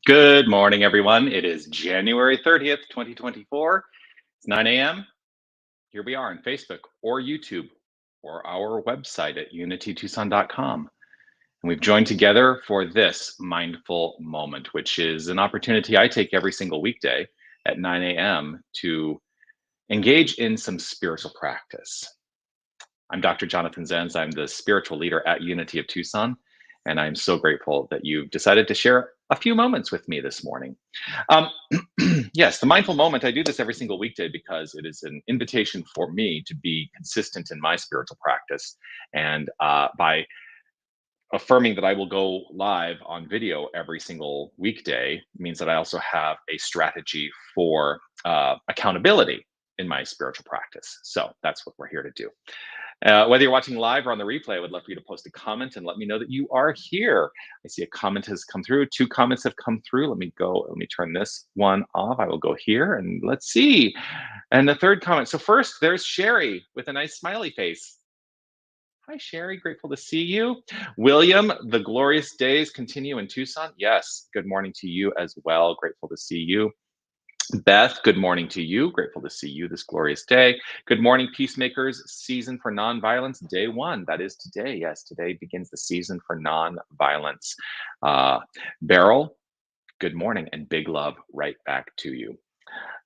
Good morning, everyone. It is January 30th, 2024. It's 9 a.m. Here we are on Facebook or YouTube or our website at unitytucson.com. And we've joined together for this mindful moment, which is an opportunity I take every single weekday at 9 a.m. to engage in some spiritual practice. I'm Dr. Jonathan Zenz. I'm the spiritual leader at Unity of Tucson. And I'm so grateful that you've decided to share a few moments with me this morning. Um, yes, the mindful moment, I do this every single weekday because it is an invitation for me to be consistent in my spiritual practice. And by affirming that I will go live on video every single weekday means that I also have a strategy for accountability in my spiritual practice. So that's what we're here to do. Whether you're watching live or on the replay, I would love for you to post a comment and let me know that you are here. I see a comment has come through. Two comments have come through. Let me go. Let me turn this one off. I will go here and let's see. And the third comment. So first, there's Sherry with a nice smiley face. Hi, Sherry. Grateful to see you. William, the glorious days continue in Tucson. Yes. Good morning to you as well. Grateful to see you. Beth, good morning to you. Grateful to see you this glorious day. Good morning, Peacemakers. Season for Nonviolence, day one. That is today. Yes, today begins the season for nonviolence. Beryl, good morning and big love right back to you.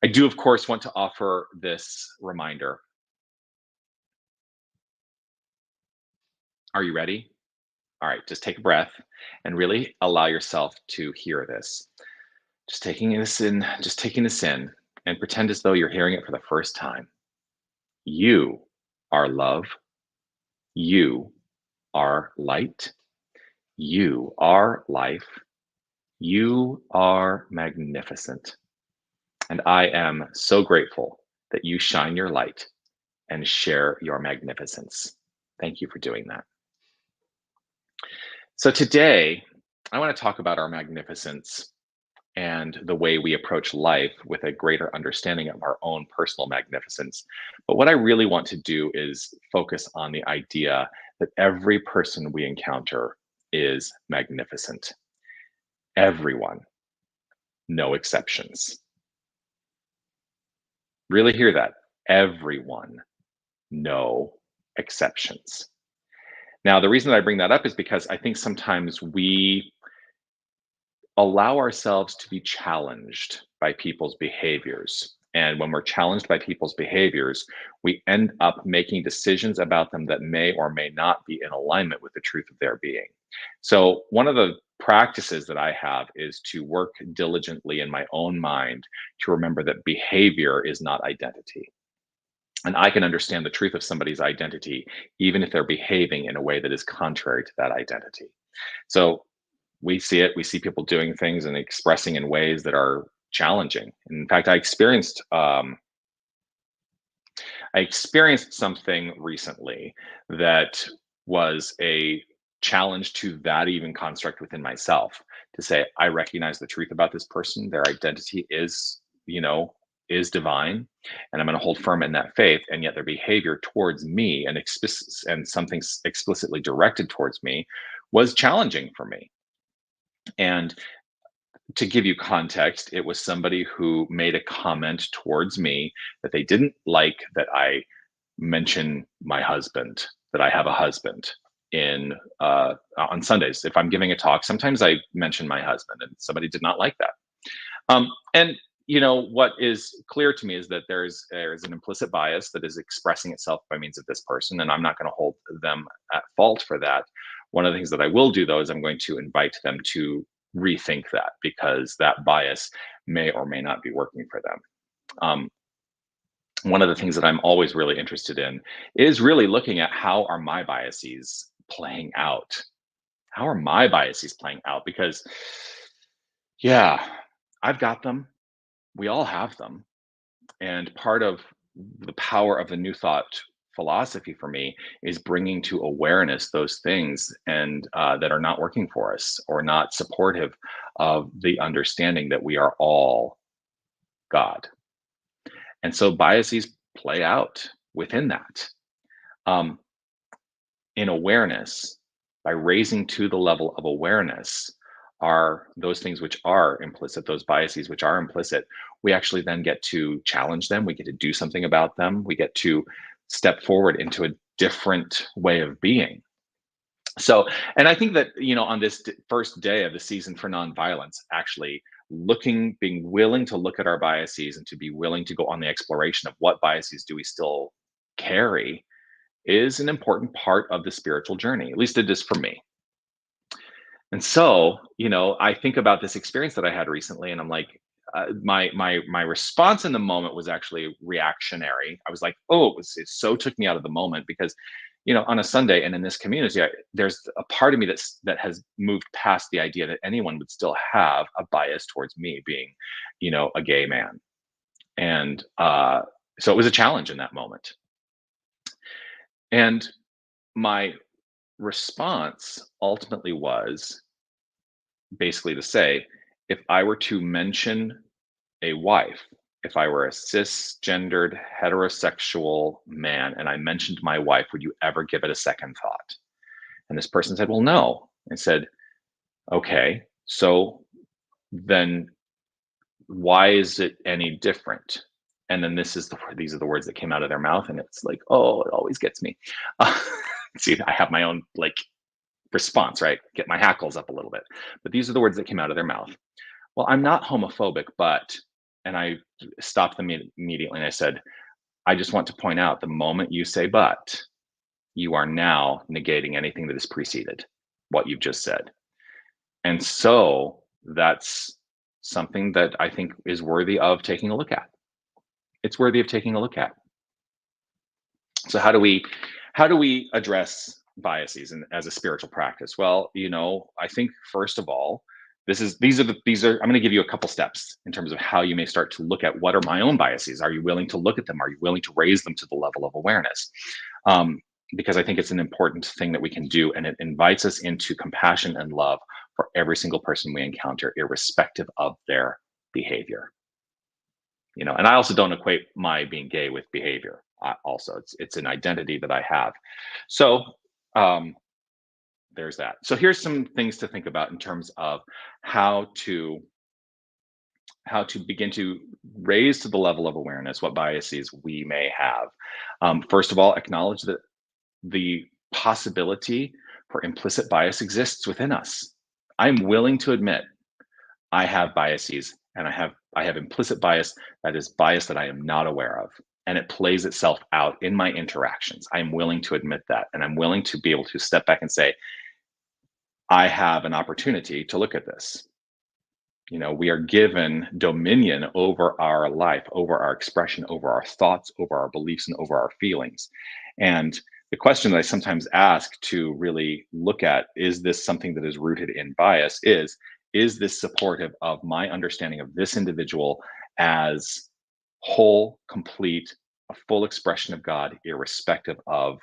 I do, of course, want to offer this reminder. Are you ready? All right, just take a breath and really allow yourself to hear this. Just taking this in, and pretend as though you're hearing it for the first time. You are love. You are light. You are life. You are magnificent. And I am so grateful that you shine your light and share your magnificence. Thank you for doing that. So today, I want to talk about our magnificence and the way we approach life with a greater understanding of our own personal magnificence. But what I really want to do is focus on the idea that every person we encounter is magnificent. Everyone, no exceptions. Really hear that. Everyone, no exceptions. Now, the reason that I bring that up is because I think sometimes we allow ourselves to be challenged by people's behaviors. And when we're challenged by people's behaviors, we end up making decisions about them that may or may not be in alignment with the truth of their being. So, one of the practices that I have is to work diligently in my own mind to remember that behavior is not identity. And I can understand the truth of somebody's identity, even if they're behaving in a way that is contrary to that identity. So, we see it. We see people doing things and expressing in ways that are challenging. In fact, I experienced something recently that was a challenge to that even construct within myself. To say I recognize the truth about this person. Their identity is, is divine, and I'm going to hold firm in that faith. And yet, their behavior towards me and something explicitly directed towards me was challenging for me. And to give you context, it was somebody who made a comment towards me that they didn't like that I mention my husband, that I have a husband in on Sundays. If I'm giving a talk, sometimes I mention my husband, and somebody did not like that. And what is clear to me is that there's an implicit bias that is expressing itself by means of this person, and I'm not going to hold them at fault for that. One of the things that I will do, though, is I'm going to invite them to rethink that, because that bias may or may not be working for them. One of the things that I'm always really interested in is really looking at how are my biases playing out? How are my biases playing out? Because, yeah, I've got them. We all have them. And part of the power of the New Thought philosophy for me is bringing to awareness those things and that are not working for us or not supportive of the understanding that we are all God. And so biases play out within that. In awareness, by raising to the level of awareness, are those things which are implicit, those biases which are implicit, we actually then get to challenge them. We get to do something about them. We get to step forward into a different way of being. So, and I think that, on this first day of the season for nonviolence, actually being willing to look at our biases and to be willing to go on the exploration of what biases do we still carry is an important part of the spiritual journey. At least it is for me. And so, I think about this experience that I had recently, and I'm like, my response in the moment was actually reactionary. I was like, oh, it so took me out of the moment because, on a Sunday and in this community, there's a part of me that has moved past the idea that anyone would still have a bias towards me being, a gay man, and so it was a challenge in that moment. And my response ultimately was basically to say, if I were to mention a wife, if I were a cisgendered heterosexual man and I mentioned my wife, would you ever give it a second thought? And this person said, well, no. I said, okay, so then why is it any different? And then these are the words that came out of their mouth, and it's like, oh, it always gets me. See, I have my own response, right? Get my hackles up a little bit. But these are the words that came out of their mouth. Well, I'm not homophobic, but, and I stopped them immediately and I said, I just want to point out the moment you say but, you are now negating anything that has preceded what you've just said. And so that's something that I think is worthy of taking a look at. It's worthy of taking a look at. So how do we address biases as a spiritual practice? Well, I think first of all, these are I'm going to give you a couple steps in terms of how you may start to look at what are my own biases. Are you willing to look at them? Are you willing to raise them to the level of awareness? Because I think it's an important thing that we can do, and it invites us into compassion and love for every single person we encounter, irrespective of their behavior. And I also don't equate my being gay with behavior. Also, it's an identity that I have. So there's that. So here's some things to think about in terms of how to begin to raise to the level of awareness what biases we may have. First of all, acknowledge that the possibility for implicit bias exists within us. I'm willing to admit I have biases, and I have implicit bias, that is bias that I am not aware of, and it plays itself out in my interactions. I'm willing to admit that, and I'm willing to be able to step back and say, I have an opportunity to look at this. We are given dominion over our life, over our expression, over our thoughts, over our beliefs, and over our feelings. And the question that I sometimes ask to really look at, is this something that is rooted in bias, is this supportive of my understanding of this individual as whole, complete, a full expression of God, irrespective of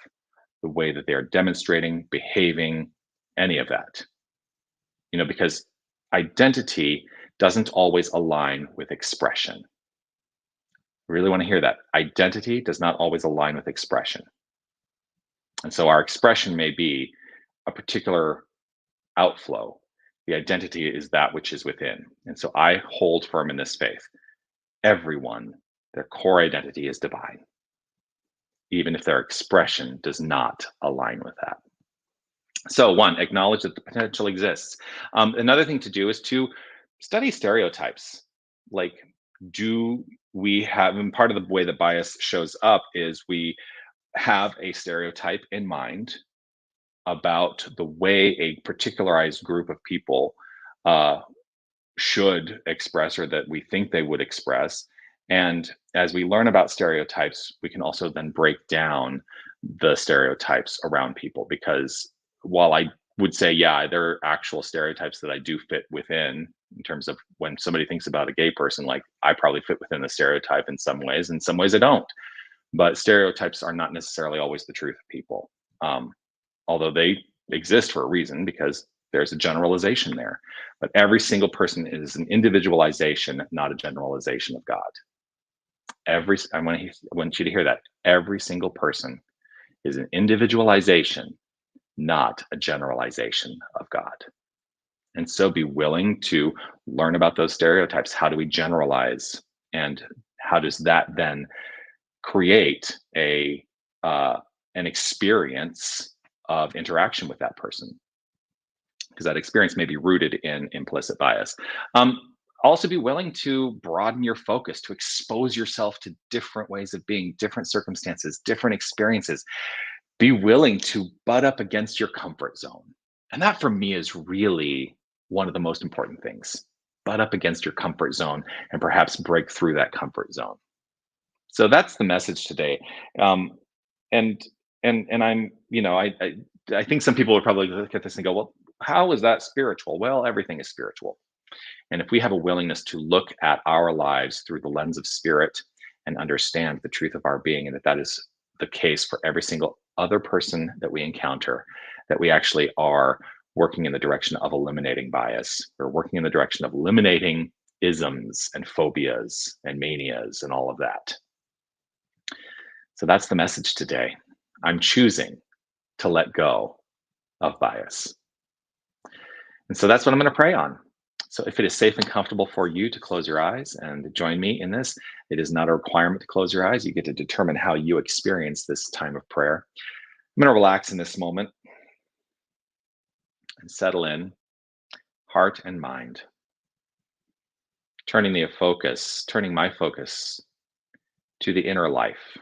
the way that they are demonstrating, behaving, any of that? Because identity doesn't always align with expression. I really want to hear that. Identity does not always align with expression. And so our expression may be a particular outflow. The identity is that which is within. And so I hold firm in this faith. Everyone, their core identity is divine, even if their expression does not align with that. So one, acknowledge that the potential exists. Another thing to do is to study stereotypes. Like, do we have, and part of the way that bias shows up is we have a stereotype in mind about the way a particularized group of people should express, or that we think they would express. And as we learn about stereotypes, we can also then break down the stereotypes around people, because while I would say, yeah, there are actual stereotypes that I do fit within in terms of when somebody thinks about a gay person, like I probably fit within the stereotype in some ways I don't. But stereotypes are not necessarily always the truth of people, although they exist for a reason, because there's a generalization there. But every single person is an individualization, not a generalization of God. I want you to hear that. Every single person is an individualization, not a generalization of God. And so be willing to learn about those stereotypes. How do we generalize? And how does that then create an experience of interaction with that person? Because that experience may be rooted in implicit bias. Also, be willing to broaden your focus, to expose yourself to different ways of being, different circumstances, different experiences. Be willing to butt up against your comfort zone. And that for me is really one of the most important things. Butt up against your comfort zone and perhaps break through that comfort zone. So that's the message today. Um, and and I'm, I think some people would probably look at this and go, well, how is that spiritual? Well, everything is spiritual. And if we have a willingness to look at our lives through the lens of spirit and understand the truth of our being, and that is the case for every single other person that we encounter, that we actually are working in the direction of eliminating bias. We're working in the direction of eliminating isms and phobias and manias and all of that. So that's the message today. I'm choosing to let go of bias. And so that's what I'm going to pray on. So if it is safe and comfortable for you to close your eyes and join me in this, it is not a requirement to close your eyes. You get to determine how you experience this time of prayer. I'm going to relax in this moment and settle in, heart and mind, turning my focus to the inner life,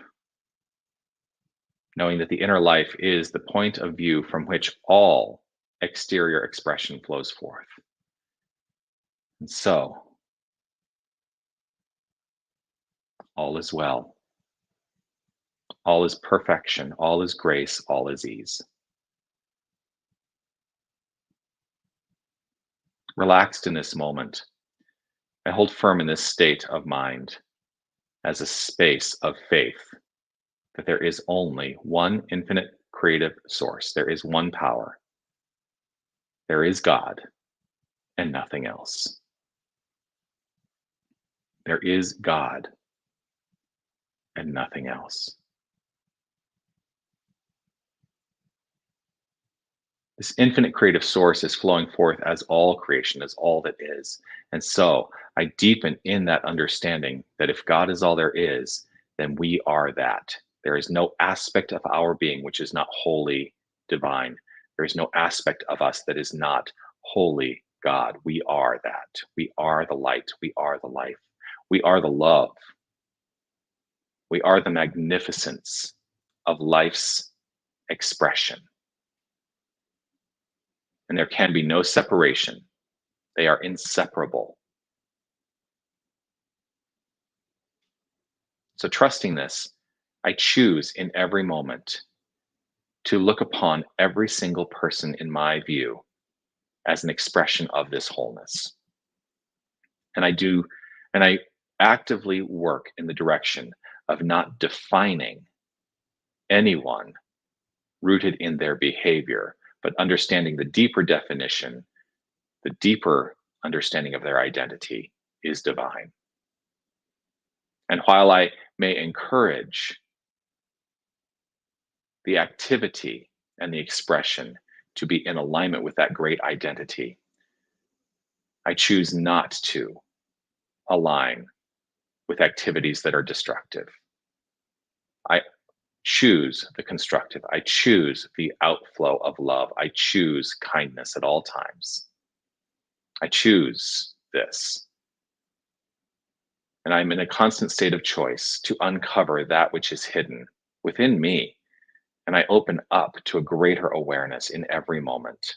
knowing that the inner life is the point of view from which all exterior expression flows forth. And so, all is well. All is perfection. All is grace. All is ease. Relaxed in this moment, I hold firm in this state of mind as a space of faith that there is only one infinite creative source. There is one power. There is God and nothing else. There is God and nothing else. This infinite creative source is flowing forth as all creation, as all that is. And so I deepen in that understanding that if God is all there is, then we are that. There is no aspect of our being which is not wholly divine. There is no aspect of us that is not wholly God. We are that. We are the light. We are the life. We are the love. We are the magnificence of life's expression. And there can be no separation. They are inseparable. So, trusting this, I choose in every moment to look upon every single person in my view as an expression of this wholeness. And I actively work in the direction of not defining anyone rooted in their behavior, but understanding the deeper definition, the deeper understanding of their identity is divine. And while I may encourage the activity and the expression to be in alignment with that great identity, I choose not to align with activities that are destructive. I choose the constructive. I choose the outflow of love. I choose kindness at all times. I choose this. And I'm in a constant state of choice to uncover that which is hidden within me. And I open up to a greater awareness in every moment,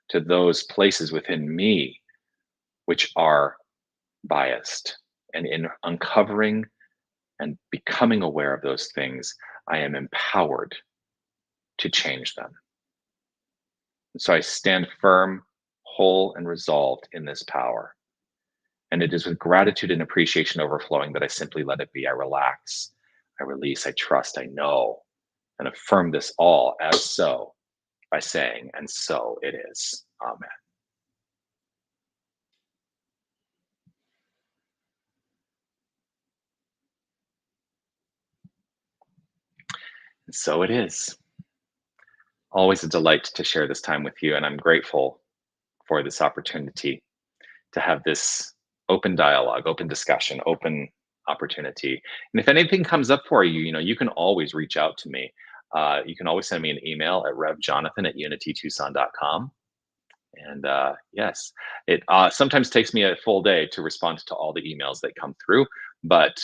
to those places within me which are biased. And in uncovering and becoming aware of those things, I am empowered to change them. And so I stand firm, whole, and resolved in this power. And it is with gratitude and appreciation overflowing that I simply let it be. I relax, I release, I trust, I know, and affirm this all as so by saying, and so it is. Amen. And so it is. Always a delight to share this time with you, and I'm grateful for this opportunity to have this open dialogue, open discussion, open opportunity. And if anything comes up for you, you can always reach out to me. You can always send me an email at revjonathan@unitytucson.com. And yes, it sometimes takes me a full day to respond to all the emails that come through. But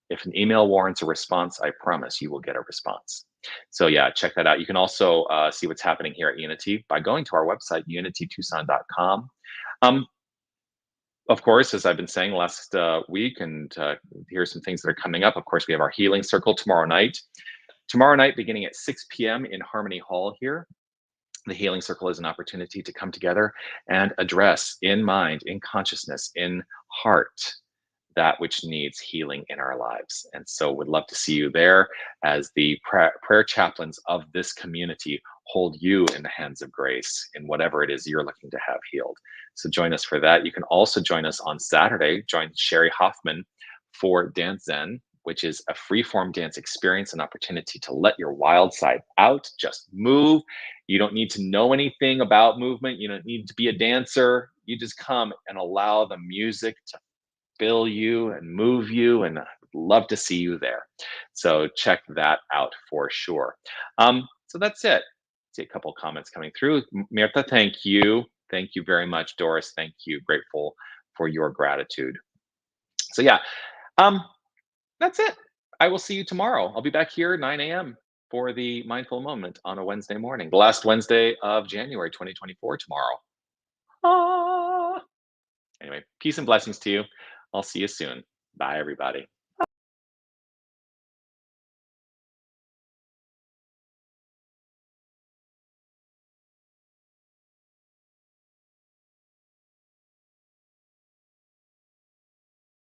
if an email warrants a response, I promise you will get a response. So yeah, check that out. You can also see what's happening here at Unity by going to our website, unitytucson.com. Of course, as I've been saying last week, and here's some things that are coming up. Of course, we have our healing circle tomorrow night. Tomorrow night, beginning at 6 p.m. in Harmony Hall here. The healing circle is an opportunity to come together and address in mind, in consciousness, in heart, that which needs healing in our lives. And so would love to see you there as the prayer chaplains of this community hold you in the hands of grace in whatever it is you're looking to have healed. So join us for that. You can also join us on Saturday. Join Sherry Hoffman for Dance Zen, which is a free-form dance experience, an opportunity to let your wild side out, just move. You don't need to know anything about movement. You don't need to be a dancer. You just come and allow the music to fill you and move you, and I'd love to see you there. So check that out for sure. So that's it. See a couple of comments coming through. Mirta, thank you. Thank you very much. Doris, thank you. Grateful for your gratitude. So yeah, that's it. I will see you tomorrow. I'll be back here 9 a.m. for the mindful moment on a Wednesday morning, the last Wednesday of January 2024 tomorrow. Anyway, peace and blessings to you. I'll see you soon. Bye, everybody.